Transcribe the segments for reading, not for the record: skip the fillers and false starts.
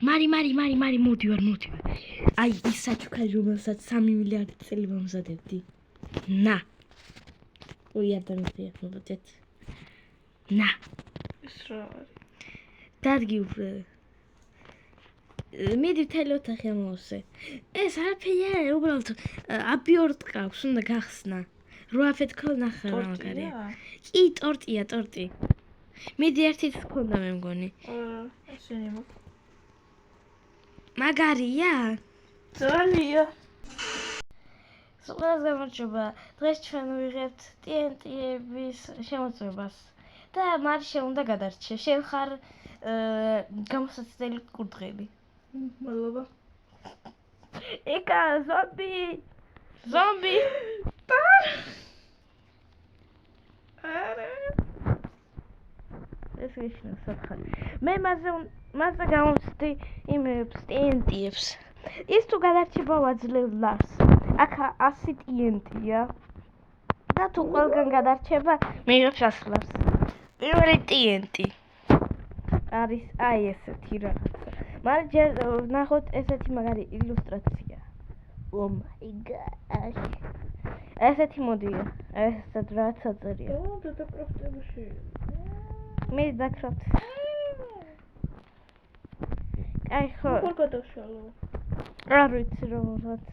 მარი მოდი ვარ. აი ის საჩუქარი რომელსაც 3 მილიარდი წელი მომზადებდი. ნა. ой ადამიანი მოდეთ. ნა. ეს რა არის? დადგი უფრო. მიდი მთელი ოთახი ამოვსე. ეს არაფერი არ უბრალოდ აბიორტკა აქვს, უნდა გახსნა. 8 აფეთ ქონახა რა მაგარია. კი, ტორტი. მიდი ერთით ქონდა მე მგონი. ესენი მო. მაგარია? ძალიან. სულ გამარჯობა. დღეს ჩვენ ვიღებთ TNT-ების შემოწმებას. და მარშე უნდა გადარჩე. შენ ხარ გამოსაცდელი კურდღელი. მადლობა. ეკა ზომბი. არა. ეს ისინი სათხარი. მე მასზე გამოვცდი იმებს TNT-ებს. ის თუ გადარჩება ვაძლევლავს. აქ 100 TNT-ია. და თუ ყველგან გადარჩება, მიიღებს 100 ლარს. პირველი TNT. არის აი ესეთი რაღაცა. მაგრამ ჯერ ნახოთ ესეთი მაგარი ილუსტრაცია. Oh my gosh. ესეთი მოდია. ესეთ რაცა წერია. და დაკრაფტებაში. მე დაკრაფტ. აი ხო. როგორ გადავშალო? არ ვიცი როგორად.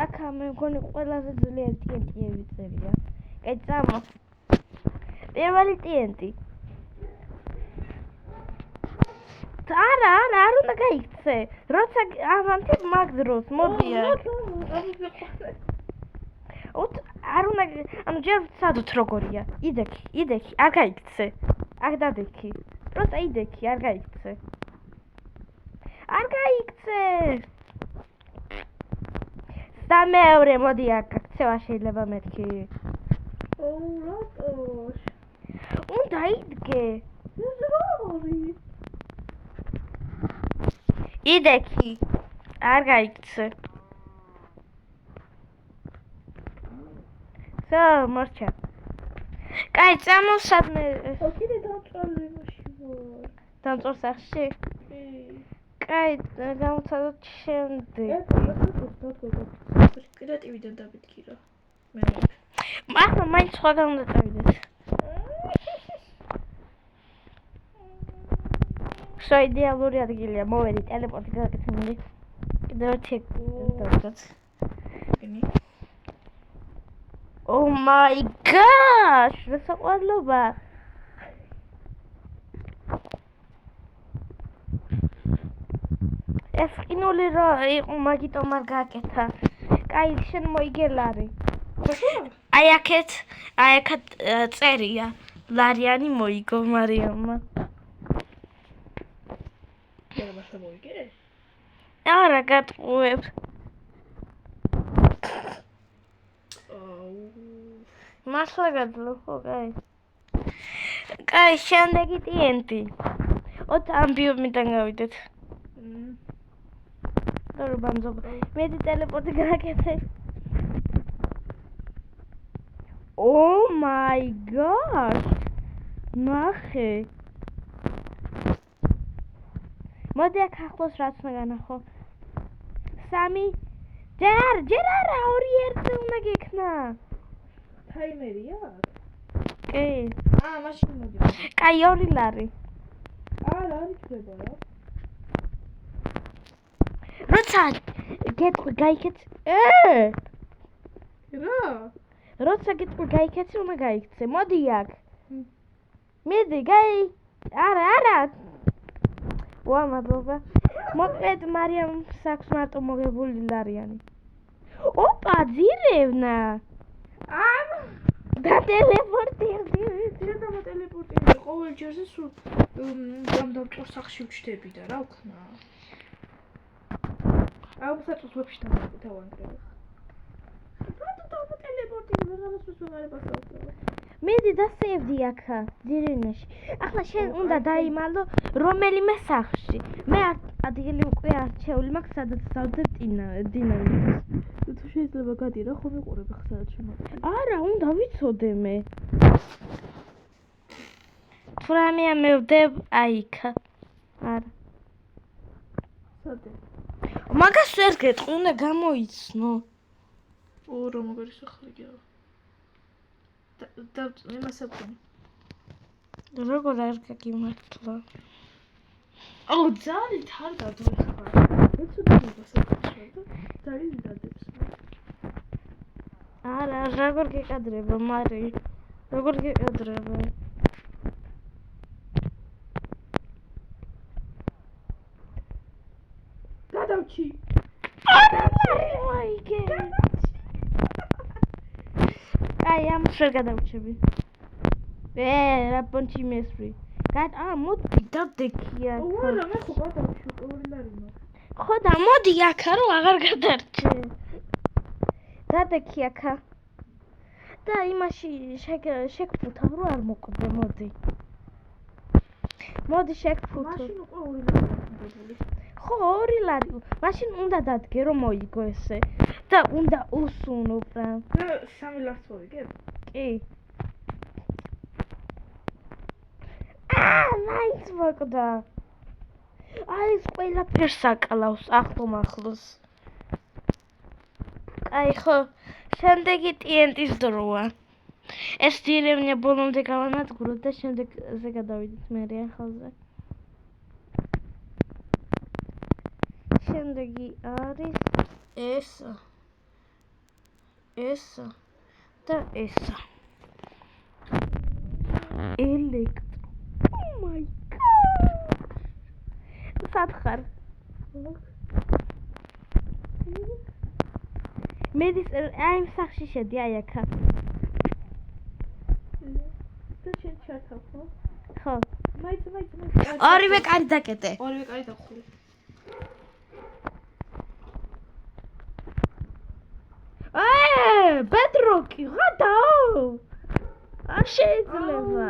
აქ მე მგონი ყველაზე ძლიერი TNT-ები წერია. კაი წამო. პირველი TNT. არა, არ უნდა გაიქცე. როცა ამანთი მაგდროს მოდი აქ. არ უნდა, ანუ ჯერ ვცადოთ როგორია. იდექი, არ გაიქცე. აქ დადექი. პროსტა იდექი, არ გაიქცე. და მეორე მოდი აქ აქცევა შეიძლება მეთქი. რატო? უნდა იდგე. იდექი, არ გაიქცე. მორჩა. კაი, წამოსადმე. კიდე დამწვარი მაში ვარ. დამწვარ სახში? კი. კაი, გამოცადოთ შემდეგ. კიდე ტივიდან დაბიტკი რა. მე. ახლა მაინც სხვაგან უნდა წავიდეთ. შო იდეალური ადგილია, მოვედი ტელეპორტი გადაკეთებული. კიდევ ერთი დავდგათ. Oh my gosh! რა საყვარლობა. ეს ყინული რა იყო, მაგიტომ არ გააკეთა. კაი, შენ მოიგელარი. აი აქეთ წერია. ლარიანი მოიგო მარიამმა. მაშა მოიგე? არა, გატყუებ. მართლა გადლო ხო, კაი. კაი, შემდეგი TNT. ამბიომიდან გავიდეთ. დრო ბანძობა. მედი ტელეპორტი გააკეთე. Oh my gosh! ნახე. მოდი აქ ახლოს რაც უნდა განახო. 3 ჯერ არა 2 ერთზე უნდა გექნა. ტაიმერია? კი. მაშინ მოდი. კაი 2 ლარი. არა, არ იქნება რა. როცა გეტყვი გაიქეც. რა? როცა გეტყვი გაიქეც, უნდა გაიქცე. მოდი აქ. მიდი, გაი. არა. მადლობა. მოკლედ მარიამს აქვს მარტო მოგებული ლარიანი. ოპა, ძირევნა. და ტელეპორტირდი. ყოველ ჯერზე სულ დამდავჭორ სახში ვჩდები და რა ვქნა. საწყის ვებში დავანგრევ. რატო ტელეპორტირდი ვეღარასდროს ვეღარ ებასავსო. მიდი დასევდი აქა ძირენაში. ახლა შენ უნდა დაიმალო რომელიმე სახლში. მე ადგილი უკვე არჩეული მაქვს, სადაც დავდებ დინამიტს. თუ შეიძლება გადი რა, ხომ ვიყურებ ახლა სადაც შემოდი. არა, უნდა ვიცოდე მე. თუ რამეა მე ვდებ აი იქა. არა. დადე. მაგას ვერ გეტყვი, უნდა გამოიცნო. რა მაგარი სახელი გიყო. და იმასე ვქონი. როგორ არ გაგიმართლა? აუ ძალით არ გადო ხარ. ეცოდნებას აკეთებ და ძალით დადებს. არა, როგორ გეკადრება, მარი? როგორ გეკადრება? გადავჩი. არა, მაიგე. აი, ამ შე გადავჩები. რა პონჩი მესვრი. მოდი დავდექია. არა, მე ხო გადავჩი, ორი ლარი მაქვს. ხო და მოდი აქა, რომ აღარ გადარჩე. დადექი აქა. და იმაში შეგფუთავ, რომ არ მოკვდე, მოდი. მოდი შეგფუთო. მაშინ უკვე 2 ლარი აქვს. ხო, 2 ლარი. მაშინ უნდა დადგე, რომ მოიგო ესე. და უნდა უსუნო პრა. მე 3 ლარს ვიგებ? კი. მაინც მოკვდა. აი, ეს ყველაფერს აკლავს ახლოს. აი ხო, შემდეგი TNT-ის დროა. ეს დირევნია ბოლომდე გავანადგუროთ და შემდეგზე გადავიდეთ მე ახალზე. შემდეგი არის ესა და ესა. ელექტრო. Oh my god. სათხარ. მედის აი სახში შედი აი აქა. და შენ ჩართავ ხო? ხო. მაიც. ორივე კარი დაკეტე. ორივე კარი დახული. ბედროკი, გადაო. არ შეიძლება.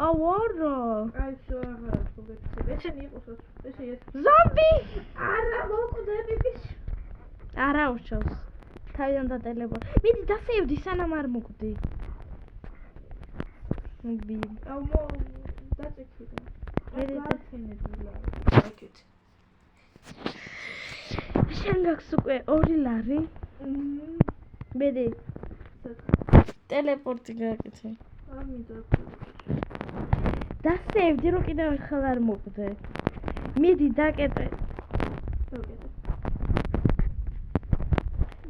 არა. აი შო აღარ ხობეთ. ესენი იყოს ესე ზომბი. არა მოკვდები ბიჭი. არა უშავს. თავიდან დატელეპორტ. მიდი დასეივდი სანამ არ მოკვდი. მიბი. აუ დაწექი და. მე დაწენებილა. აკეთ. შენ გაქვს უკვე 2 ლარი. მედი. ტელეპორტი გააკეთე. ამინდა. დასეივდი რომ კიდევ ახალ არ მოკვდე. მიდი დაკეტე. დაკეტე.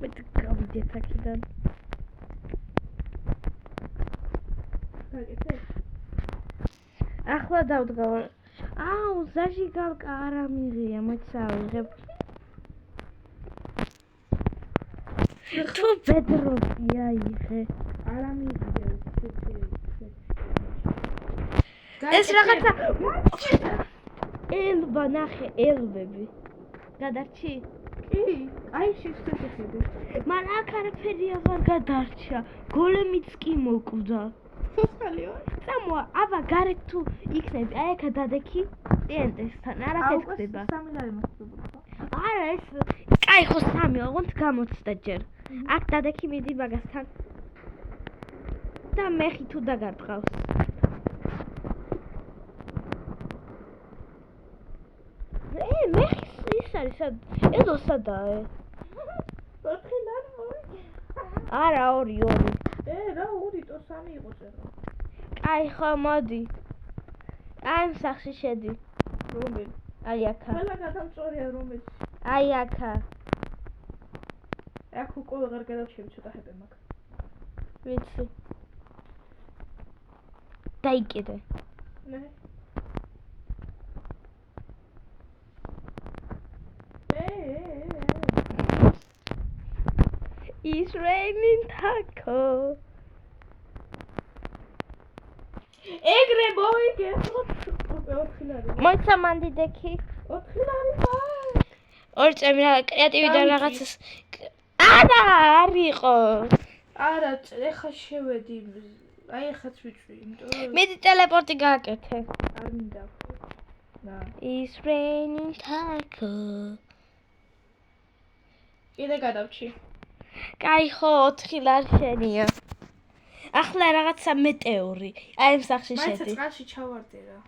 მედი გავიდეთ აქედან. დაკეტე. ახლა დავდგავ. აუ, ზაჟიგალკა არ ამიღია, მოიცავიღებ. თუ ბედროკია იღე. არ ამიღია. ეს რაღაცა ელვა ნახე, ელვები. გადარჩი? კი, აი შეხედე. მაგრამ აქ არაფერი აღარ გადარჩა. გოლემიც კი მოკვდა. სოციალიო? წამოა, აბა გარეთ თუ იქნები, აი აქ დადექი TNT-სთან, არაფერი ხდება. 3 ლარი მოხდება. არა, ეს კაი ხო 3, ოღონდ გამოცდა ჯერ. აქ დადექი მიდი მაგასთან. და მეხი თუ დაგარდყავს. მეხის ის არის სად? ელო სადაა? 4 ლარი მოვიგე. არა, 2. რა 2 თო 3 იყო წერა. კაი ხო, მოდი. აი ამ სახში შედი. რომელი? აი აქა. ყველა გადამწორია რომელში. აი აქა. აქ უკვე აღარ გადავჩები ცოტა ჰეპე მაქვს. ვიცი. დაიკიდე. მე. It's raining taco. ეგრე მოვიგე. 4 ლარი. მოიცა მანდი დექი. 4 ლარი მაქვს. 2 წამი რა კრეატივიდან რაღაცას. არა, არ იყო. არა, ეხა შევედი. აი ეხაც ვიწვი, იმიტომ მიდი ტელეპორტი გააკეთე. არ მინდა. და It's raining taco. კიდე გადავჩი. კაი ხო, 4 ლარი შენია. ახლა რაღაცა მეტეორი. აი ამ სახში მაინც შედი. წყალში ჩავარდე რა.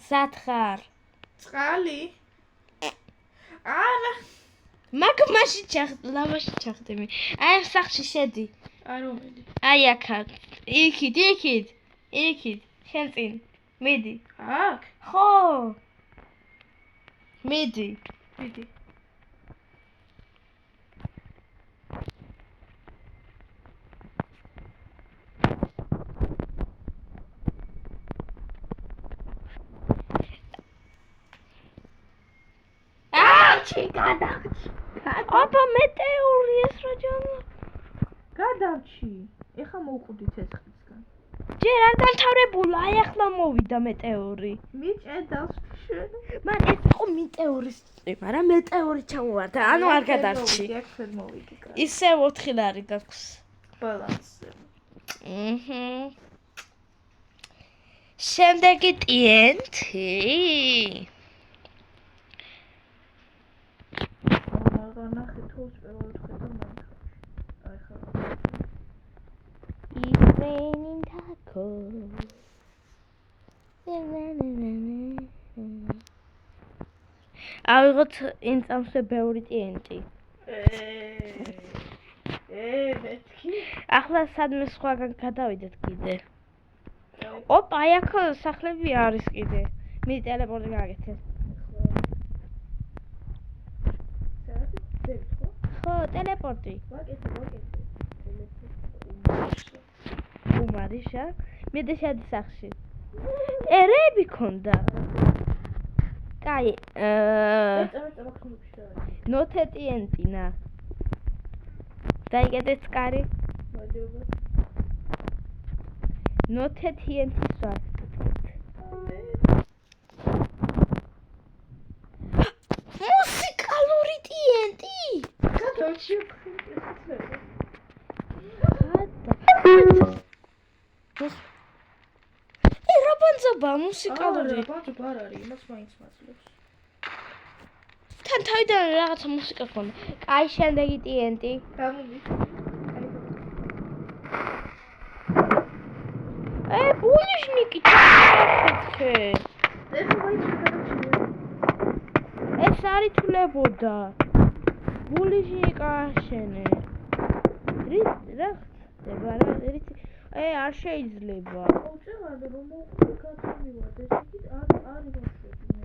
სათხარ. წყალი? არა. მაგმაში ლავაში ჩახდები. აი ამ სახში შედი. არ რომელი. აი აქა. იქით. შენ წინ. მიდი. აქ? ხო. მიდი. გადავჭი. აბა მეტეორი ეს რა ჯამა. გადავჭი. ეხა მოვყუდით ეს ხისგან. ჯერ არ დამთავრებულა, აი ახლა მოვიდა მეტეორი. მიჭედავს შენ. მან ეს იყო მეტეორის წვიმა რა, მეტეორი ჩამოვარდა, ანუ არ გადარჩი. აქ ვერ მოვიდი კაცი. ისე 4 ლარი გაქვს. ბალანსზე. შემდეგი TNT. ნახე თულს პირველად ხედავ მაგას. აი ხა. It's raining tacos. ავიღოთ იმ წამსვე ბევრი TNT. მეთქი. ახლა სადმე სხვაგან გადავიდეთ კიდე. ოპა, აი აქ სახლები არის კიდე. მიდი ტელეპორტი გაგეთე. ხო, ტელეპორტი. უმარიშა. მიდი შედი სახლში. ერები ქონდა. კაი, ნოთე TNT-ნა. დაიგეთეთ კარი. ნოთე TNT-ს ვარ. მუსიკალური TNT. გადავჭი. რა ბანძობა მუსიკალური. ბანძობა არ არის, იმას მაინც მაძლევს. თან თავიდან რაღაცა მუსიკა ქონდა. კაი, შემდეგი TNT. გამოდი. ბულიშნიკი ჩახეთქე. ეხლა მაინც გადავჭი. ეს არ ითვლებოდა. ბულიშნიკა შენე. რა ხდება რა? არ შეიძლება. უწევად რომ მოვყიდე ეს იქით არ ვაშვებინე.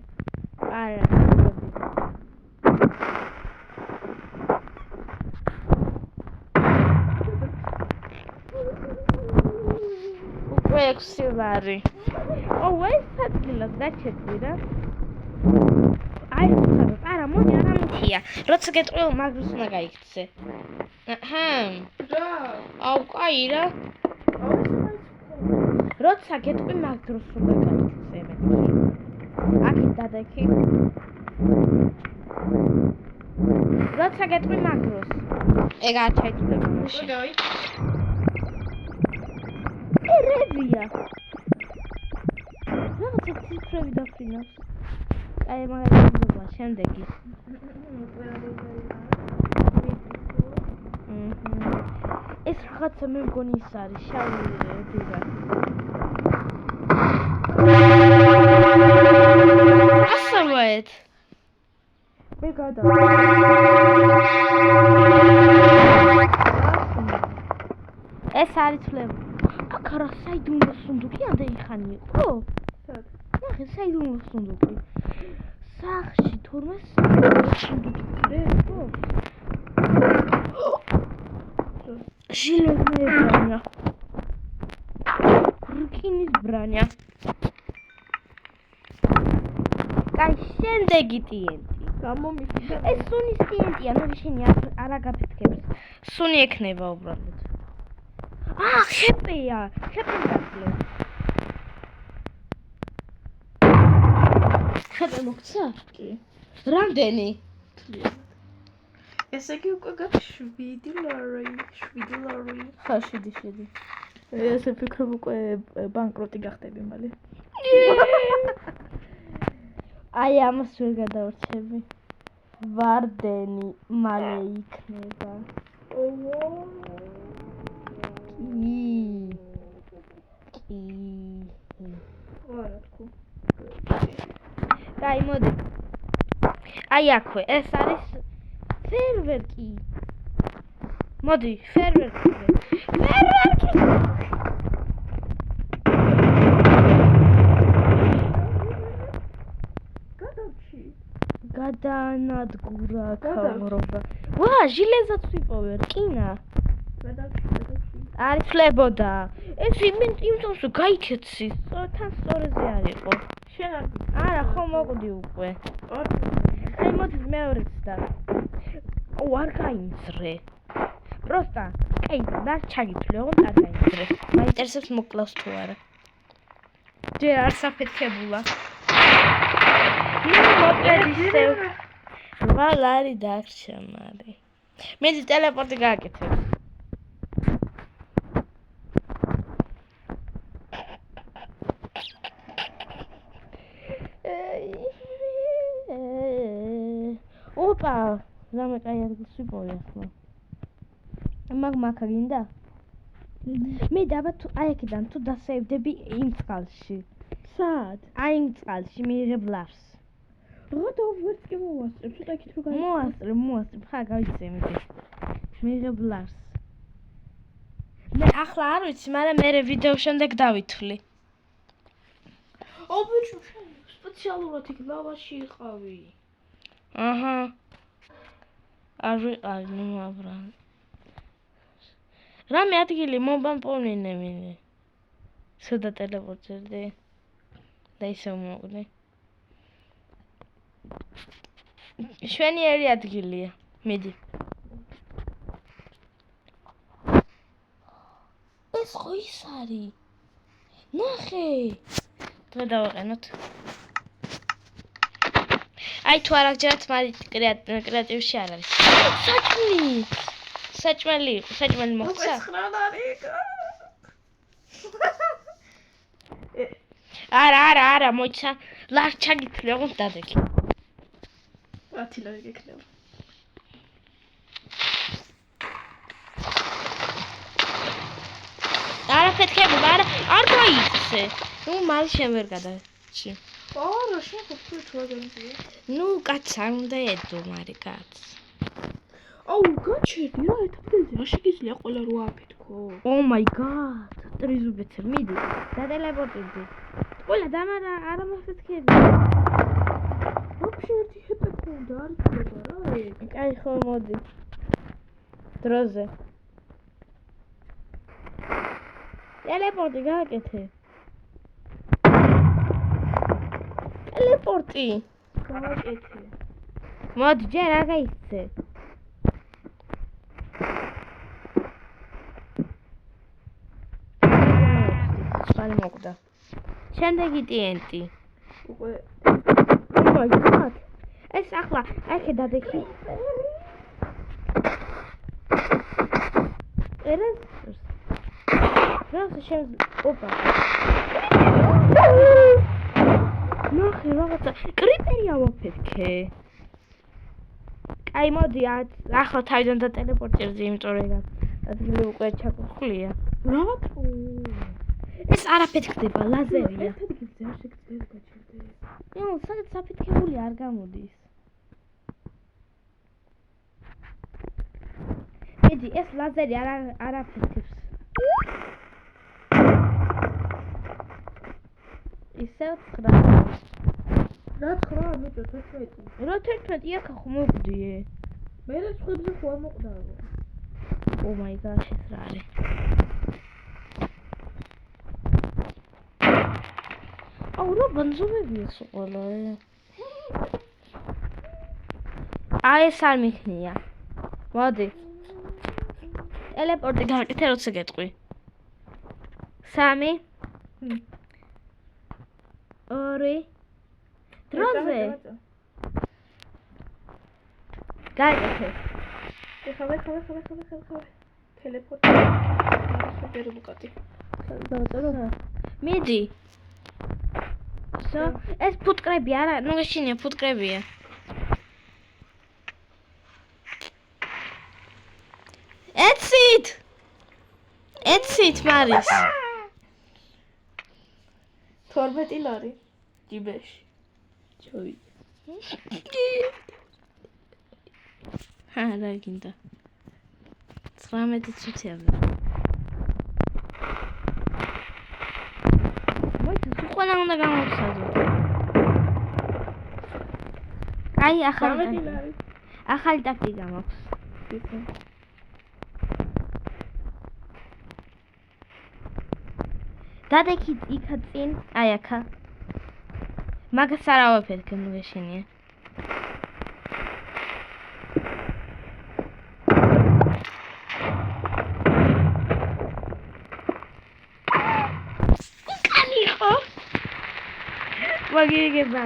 არა. უკვე 6 ლარი. ეს სადილად დაჩერდი რა. აი ხსნა, არა მოდი არ ამითია. როცა გეტყვი მაგროს უნდა გაიქცე. აჰა. რა? აუ კაი რა. როცა გეტყვი მაგროს უნდა გაიქცე მეთქი. აქეთ დადექი. როცა გეტყვი მაგროს. ეგ არ ჩაითვლება. დაი. ერებია. რაღაცა ციფრები დაფრინავს. აი მაგალითად შემდეგი. ეს რაღაცა მე მგონი ის არის შავი დიდა. ასავეთ. მე გადა. ეს არის თვლება. აქ რა საიდუმლო სუნდუქი ამდენი იყო? სად? ნახე საიდუმლო სუნდუქი. სახში თორმე სუნდუქი იყო? ჟილეტная броня. რკინის ბრაня. კაი, შემდეგი TNT. გამომიხდა. ეს სუნის TNT-ია, ნუ შენი არ აგაფეთქებს. სუნი ექნება უბრალოდ. ხეპეა. ხეპე გაძლევ. ხეპე მოგცა? კი. რამდენი? ესე იგი უკვე გაქვს 7 ლარი. ხა შედი. ესე ფიქრობ უკვე ბანკროტი გახდები მალე. აი ამას ვერ გადავრჩები. ვარდენი მალე იქნება. კი. არა თქო. კაი მოდი. აი აქვე, ეს არის ფერვერკი. მოდი, ფერვერკი. ფერვერკი. გადაანადგურა კამრობა. ვა, ჟილეზაც ვიპოვე, რკინა. არის ფლებოდა. ეს იმიტომ რომ გაიქეცი, თან სწორეზე არ იყო. არა, ხო მოკვდი უკვე. აი მოდი მეორეც და. არ გაიმძრე. პროსტა, კაი, და ჩაგითვლე, ოღონდ არ გაიმძრე. მაინტერესებს მოკლავს თუ არა. ჯერ არ საფეთქებულა. მოდრედისე. ვალარი დარჩა მარი. მეძი ტელეპორტი გააკეთებ. ოპა, რამე კაი ადგილს ვიპოვე ახლა. მაგა გინდა? მე დაბა თუ აი აქედან თუ დასაებდები იმ წყალში. სად? აი იმ წყალში მიიღებ ლარს. რა დავვერც კი მოვასწრებ, ცოტა იქით რო მოასწრებ, ხა გავიცე მიდი. მიიღებ ლარს. მე ახლა არ ვიცი, მაგრამ მე ვიდეო შემდეგ დავითვლი. ბიჭო, შენ სპეციალურად იქ ლავაში იყავი. აჰა. არ ვიყავი, ნუ აბრალ. რამე ადგილი მომბამპოვნინე მინე. სუდა ტელეპორტერდი. და ისე მოკვდი. შვენიერი ადგილია. მიდი. ეს ხო ის არის? ნახე. დღე დავაყენოთ. აი თუ არ აღჯერათ, მაგრამ კრეატივში არ არის. საჭმელი მოხდა? არა, მოიცა. ლარ ჩაგითვლე, ოღონდ დადეკი. 10 ლარი გექნება. არა ფეთქებულა, არ გაიქცე. ნუ მალე შენ ვერ გადაჭი. არა, შენ ხო თუ აგენია. ნუ კაც არ უნდა ედო, მარი კაც. აუ, გაჩერდი რა, ერთადერთი რა შეგიძლია ყველა რო აფეთქო. Oh my god, ტრიზუბეთე, მიდი. დადელეპორტიდი. ყველა დამარა არ მოფეთქები. ვაფშე ერთი ჰეპე ქონდა, არ იქნება რა ეგ. კაი ხო მოდი. დროზე. ტელეპორტი გააკეთე. ტელეპორტი. გააკეთე. მოდი, ჯერ არ გაიქცე. წყალი მოკვდა. შემდეგი TNT. უკვე Oh my god. ეს ახლა აქე დადექი. ერეს შენ ოპა. ნახე რაღაცა კრიპერია ვაფეთქე. კაი მოდი ახლა თავიდან და ტელეპორტერზე, იმიტომ რომ ადგილი უკვე ჩაკუხლია. რატო? ეს არაფეთქდება, ლაზერია. ერთადერთი გზა შეგიძლია გაჩერდეს. ნუ, სადაც საფეთქებული არ გამოდის. მიდი, ეს ლაზერი არაფეთქებს. ისევ 9. რა 9 ბიჭო 11. რა 11 აქ ხო მოკვდიე? მე რა სხვებზე ხო არ მოკვდაო. Oh my gosh, ეს რა არის? აუ რა ბანზომებია ყველა. აი ეს არ მიქნია. მოდი. ტელეპორტი გააკეთე, როცა გეტყვი. 3 2 დროზე. გააკეთე. ხავე. ტელეპორტი. სუპერ ბუკატი. მიდი. ეს ფუტკრები არა, ნუ გეშინია ფუტკრებია. ეცით მარის. 12 ლარი ჯიბეში. ჩოვი. რა გინდა 19 წუთია მოიცა ყველა უნდა გამოვსადო აი ახალი ტაქტიკა მაქვს დადექით იქა წინ აი აქა მაგას არავაფერ გემგეშენია მოგიგება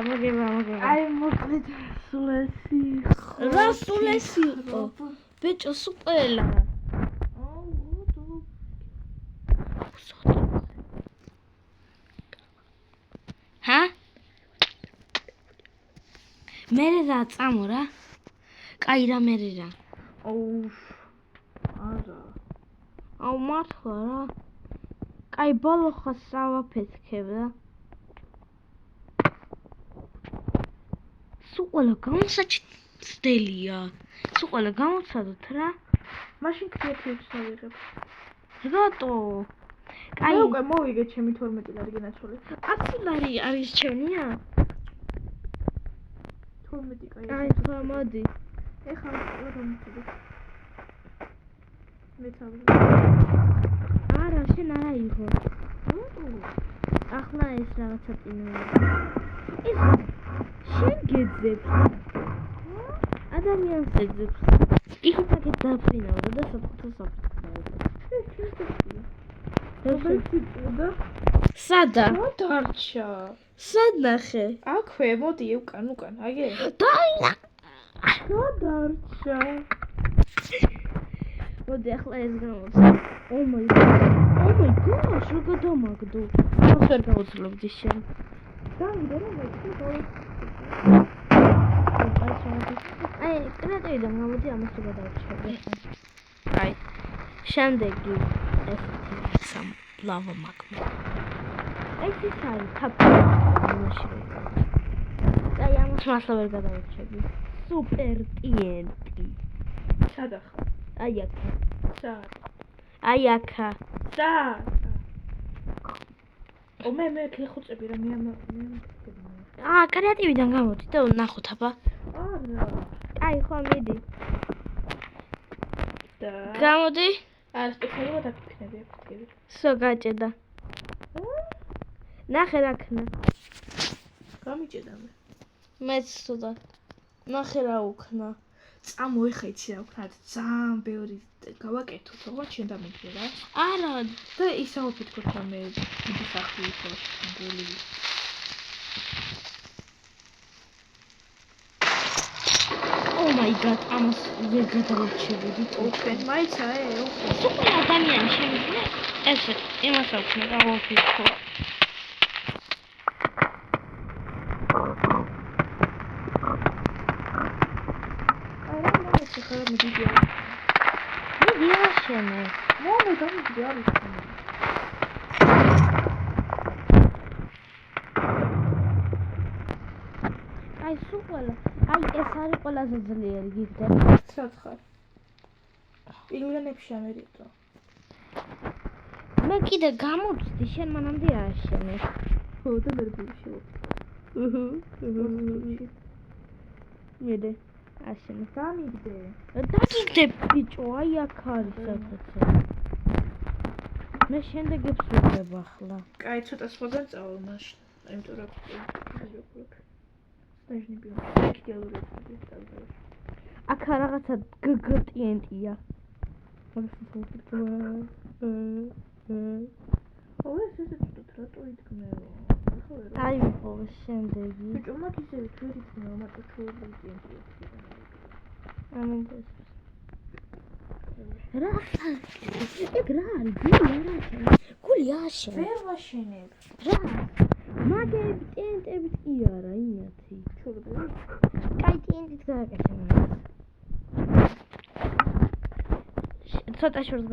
აი მოკლედ სულესი რა სულესი იყო ბიჭო სუპერლა ჰა მერე რა წამო რა კაი რა მერე რა აუ მართლა რა კაი ბოლო ხას ავაფეთქებ რა სულ გამოსაჩდელია სულ გამოცადოთ რა მაშინ კრეატივს ავიღებ რატო კაი უკვე მოვიგე ჩემი 12 ლარი გენაცვლე 10 ლარი არის ჩემია 12 კაი აი ხა მოდი ეხლა რა მომწოდე მე თავი არა შენ არა იყო ახლა ეს რაღაცა წინაა ეს შენ გეძებს ადამიანს ეძებს იქითაკეთ დაფრინავდა და საფრთხეს სადა დარჩა სად ნახე აქვე მოდი უკან აგე დაინა დარჩა მოდი ახლა ეს გამოვსა ო მაი გოდ რო გადამაგდო მას ვერ გავუძლებდი შენ დავიდე რა აი კრეატივიდან გამოდი ამას თუ გადავჩები აი შემდეგი ეს სამბლავო მაგმა ეს ის არის თაფი აი ამას მასლა ვერ გადავჩები სუპერ ტიენტი სად ახლა აი აქა სად აი აქა სად ო მე ხუწები რა მე კრეატივიდან გამოდი და ნახოთ აბა არა აი ხო მიდი და გამოდი არა სპეციალურად აკეთები აფეთქები სო გაჭედა ნახე რა ქნა გამიჭედა მეც სუდა ნახე რა უქნა წამო ეხა იცი რა ვქნათ ძალიან ბევრი გავაკეთოთ თქო შენ დამიჭე რა არა და ისაო ფეთქოთ რა მე დიდი სახლი იყო გული Oh my god, ამას ვერ გადავარჩევდი ოქენ მაიცა ოქენ სუპერ ადამიანი შემიძლია ესე იმას აქვს მე გავაფიქრო ხარ მე დიდი შენე მოვე დამიჯდი არის აი სუპერ აი ეს არის ყველაზე ძლიერი გიგდა სათხარ პილენებში ამერიტო მე კიდე გამოვწდი შენ მანამდე ააშენე ხო და მე ბიჭო მიდე ააშენე დამიგდე დაგიგდე ბიჭო აი აქ არის საკაცო მე შემდეგებს ვიღებ ახლა კაი ცოტა სხვაგან წავალ მაშინ იმიტომ რომ დაჟნიბიო კიდევ აქ რაღაცა გგტიენტია ой ეს რატო ითქმეო აი ხო შემდეგი ბიჭო მაგ ისე ვერ ითქმეო მარტო ჩუებიენტია ამინდეს რა ეგ რა არის გული აშენ ვერ ვაშენებ რა მაგები ტენტებით კი არა იმათი ჩურდე კაი ტენტით გააკეთე ცოტა შორს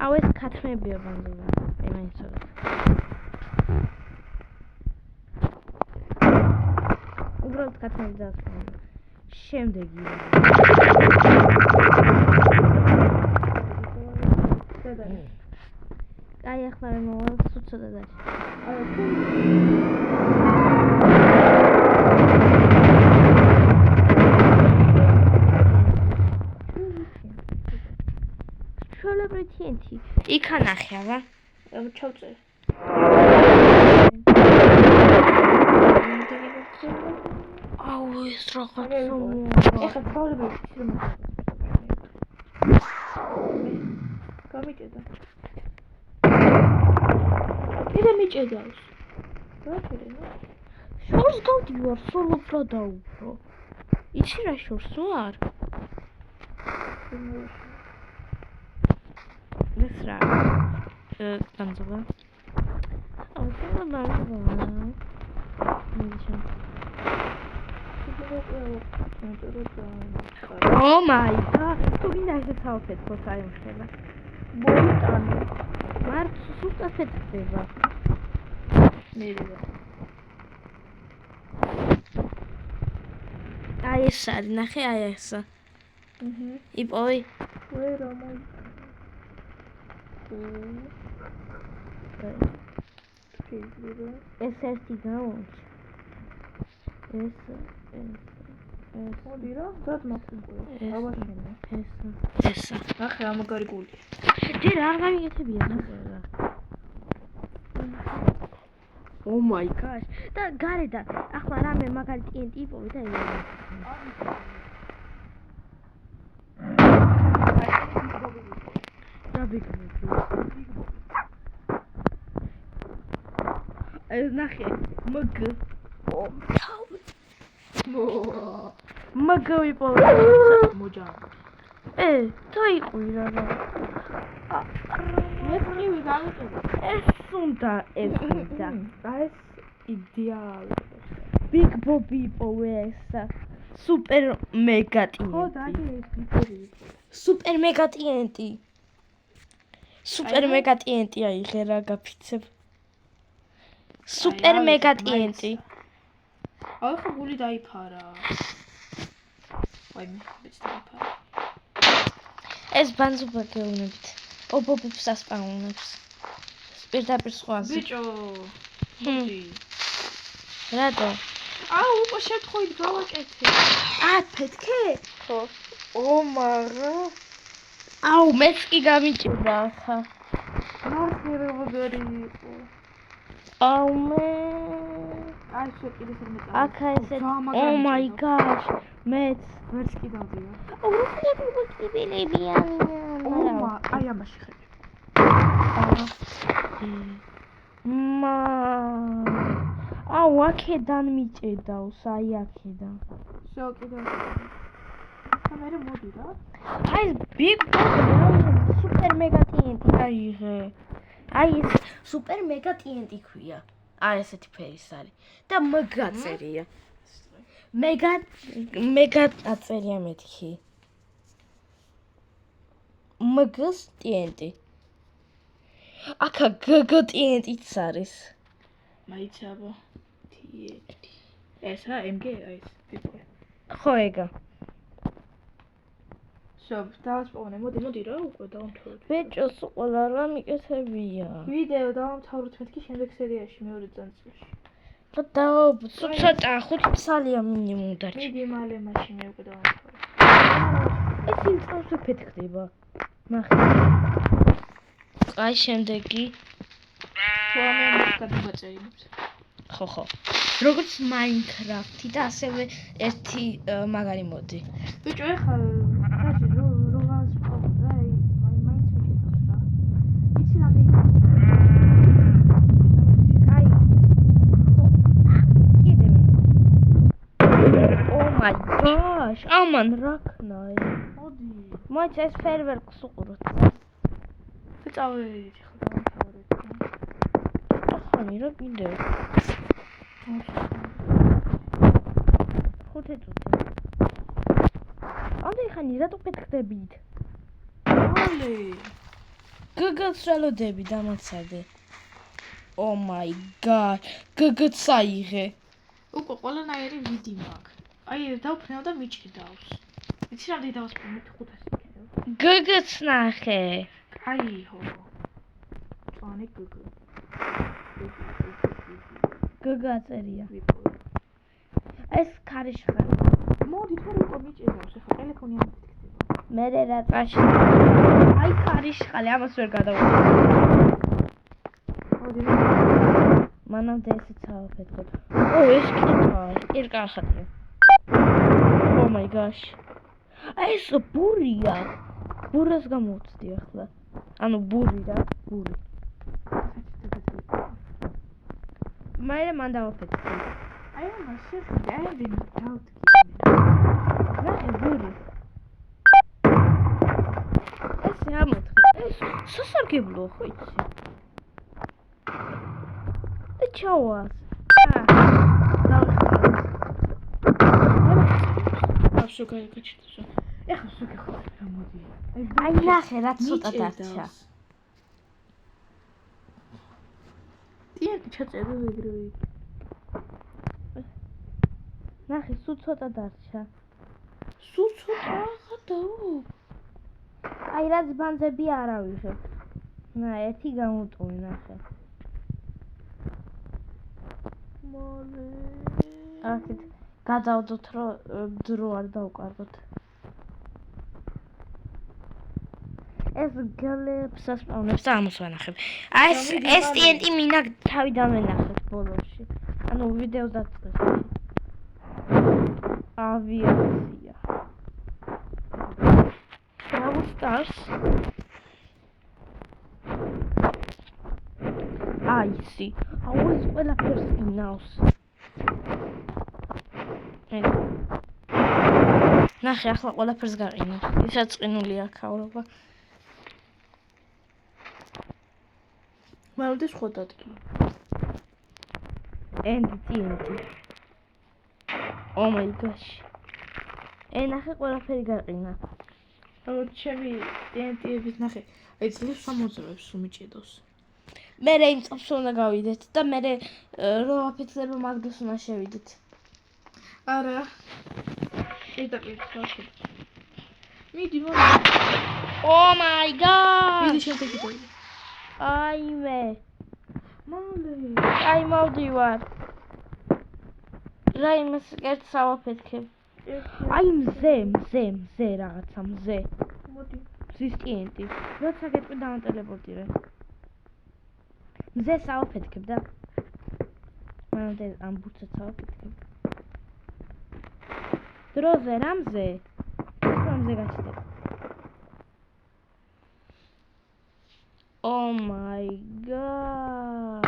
აუ ეს ქათმებია ბანდება იმენ ცოტა უბრალოდ ქათმები დასწრა შემდეგი. აი ახლა მე მოვალ ცოტა და ჩვეულებრივი TNT იქ ანახე აბა ჩავწერ. აუ ეს რაღაც ეხლა პრობლემები შეიძლება. გამიჭედა. კიდე მიჭედავს. რა შეიძლება? შორს გავდივარ, სულ უფრო დაუფრო. იცი რა შორს ვარ? ეს რა? განძობა. აუ, განძობა. მიშა. Oh my god! Tu gina se salfet potai uștela. Boitan. Mar susta se teva. Merida. Ai esa, nahe ai esa. Ipoi. Where am I? ეს ერთი გაუნჩ. ეს მოდი რა, რად მახსოვს? აბაშენე. ეს. ახლა რა მაგარი გული. ჯერ არ გამიგეთებია რა. Oh my gosh. და გარედან ახლა რამე მაგარი TNT იპოვე და ეს ნახე მგ მგ იპოვე მოჯა. დაიყვირა რა. მე წივი გავიყიდე. ეს უნდა. ეს იდეალი. Big Bobby იპოვე ესა. Super mega TNT. ხო, დაგი ეს ბიტერი. Super mega TNT. Super mega TNT აიღე რა გაფიცებ. Super mega TNT. ახლა გული დაიფარა. აი მე დაიფარა. ეს ბანზობა გეუბნებით. ობობებს ასპაუნებს. პირდაპირ სხვაზე. ბიჭო. მოდი. რატო? აუ, უკვე შევთხოვით გავაკეთე. ფეთქე? ხო. ო, მარა. აუ, მეც კი გამიჭირდა ახლა. ნახე რა მაგარი იყო. აუ მე. აი შეკიდეს რომ მეწა. აქა ესე. Oh my gosh. მეც ვერც კი დავდია. აუ, რო კიბილებიანია. აი ამაში ხედავ. აუ, აქედან მიჭედავს, აი აქედან. შო კიდე. მე მოდი რა. აი ეს big super mega TNT აიღე. აი ეს super mega TNT ქვია. აი ესეთი ფერის არის. და მეგა წერია. მეგა აწერია მეთქი. მგს TNT. აკა გგ TNT-ც არის. მაიცაბა. TNT. ესა MG ეს პიპო. ხო ეგა. შობ, დავასპოვნე, მოდი რა უკვე დავამთავროთ. ბეჭოს ყველა რამ იკეთებია. ვიდეო დავამთავროთ მეთქი შემდეგ სერიაში მეორე წამსვლაში. ცოტა 5 წელია მინიმუმ დარჩა. მიდი მალე მაშინ მე უკვე დავამთავროთ. ეს იმ წელს ვფეთქდება. ნახე. აი შემდეგი. თუმცა მე გადავაწერინებს. ხო. როგორც Minecraft-ი და ასევე ერთი მაგარი მოდი. ბიჭო, ეხლა კაცი რო ვასწავლე, აი, მაინც მიჭედავს რა. იცი რა მეიქნა? აი. კიდე მე. Oh my gosh. ამან რა ქნა? მოდი. მაინც ეს ფერვერკს უყუროთ. წავედით ხო დავამთავრეთ. ახალი რა კიდე. ხუთი წუთი. ამდენ ხანი რატო პეთქდებით? მალე. გგს ველოდები დამაცადე. Oh my god. გგც აიღე. უკვე ყველანაირი ვიდი მაქვს. აი დავფრინავ და მიჭიდავს. იცი რამდენი დავასწრებ 500 იქნება. გგც ნახე. აი ხო. წვანე გგ. გგ წერია. ვიპოვე. ეს ქარიშხალი. მოდი თორე უკვე მიჭიდავს, ახლა ტელეფონი ამეთქდება. მე რა წაში. აი ქარიშხალი, ამას ვერ გადავუდგე. მოდი. მანამდე ესეც ავაფეთქოთ. ეს კითხვა, კირკახათია. Oh my gosh. აი ეს ბურია. ბურას გამოვწდი ახლა. ანუ ბური რა, ბური. მე მან დავაფეთქე. აი ამას შეხედე, აი ვინ დავთქი. ნახე ბური. ეს ამოთხე. ეს სასარგებლოა ხო იცი? და ჩაواد. აბსო გაიგეჩიტო. ეხლა სულ ხო რა მოდი. აი ნახე რა ცოტა დარჩა. ტიაკი ჩაწერე ეგრევე. ნახე სულ ცოტა დარჩა. სულ ცოტა ხადაო. აი რაც ბანძები არ ავიღებ. ნა ერთი გამოტოვე ნახე. მოლე. აქეთ გადავდოთ რომ დრო არ დავკარგოთ. ეს გლებს ასპავნებს და ამას ვანახებ. აი ეს TNT მინა თავიდან ვენახეთ ბოლოში. ანუ ვიდეოს დაწყებაში. ავიაცია. Stars. I see. Always ყველაფერს გინავს. ნახე ახლა ყველაფერს გაყინავს. ისაც ყინული აქვს აურობა. მალოდეს ხო დადგი. TNT. Oh my gosh. ნახე ყველაფერი გაყინა. ჩემი TNT-ების ნახე. აი ძლივს ამოძრებს რომ მიჭედოს. მე იმ წოფს უნდა გავიდეთ და მე რომ აფეთქდება მაგდას უნდა შევიდეთ. არა. ედაკლებს. მიდი მოდი. Oh my god. მიდი შემდეგი დოი. აიმე. მალე. აი მოვდივარ. რა იმას ერთს ავაფეთქებ. აი მზე რაღაცა მზე. მოდი. მზის TNT. როცა გეტყვი დავანტელეპორტირე. მზე ავაფეთქებ და მანამდე ამ ბუცას ავაფეთქებ. დროზე რა მზე? მზე გაჩნდება. Oh my god.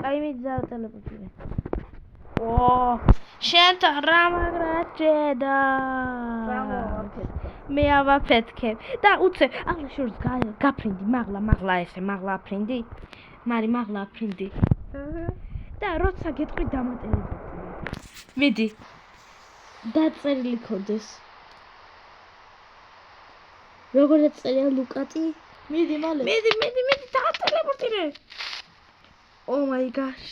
აი მე დავანტელეპორტირე. შენ რა მაგრაჭედა? მე ავაფეთქებ და უცე ახლა შორს გაფრინდი მაღლა ესე მაღლა აფრინდი მაღლა აფრინდი და როცა გეტყვი დამატებელია მიდი დაწერილი ქონდეს როგორ დაწერია ლუკატი მიდი მალე მიდი დაატელეპორტირე Oh my gosh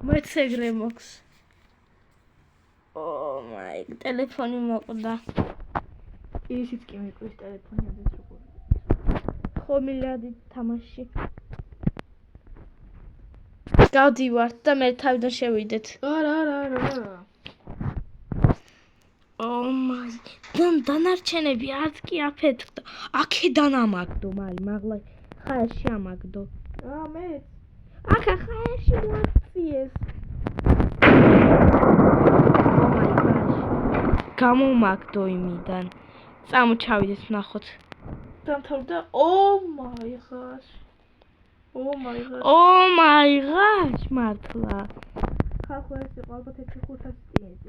მეცეგრე მოქს. Oh my, ტელეფონი მოკვდა. ისიც კი მეკვის ტელეფონი ამის როგორ. ხო მილიარდი თამაში. გავდივართ და მე თავიდან შევიდეთ. არა. Oh my, დანარჩენები არც კი აფეთქდა. აქედან ამაგდო, მაღლა ხაერში ამაგდო. მე აქა ხაერში მოაქციეს. Oh my gosh. გამომაგდო იმიდან. წამოჩავიდეთ ნახოთ. დამთავრდა. Oh my gosh. მართლა. ხახო ეს იყო ალბათ 500 TNT.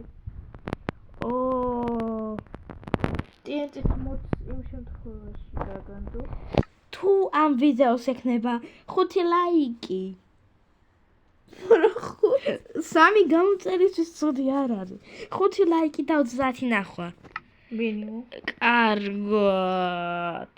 TNT მოც იმ შემთხვევაში დაგანდო. თუ ამ ვიდეოს ექნება 5 ლაიკი. 3 გამოწერისთვის ცუდი არ არის. 5 ლაიკი და 30 ნახვა. მინიმუმ. კარგად.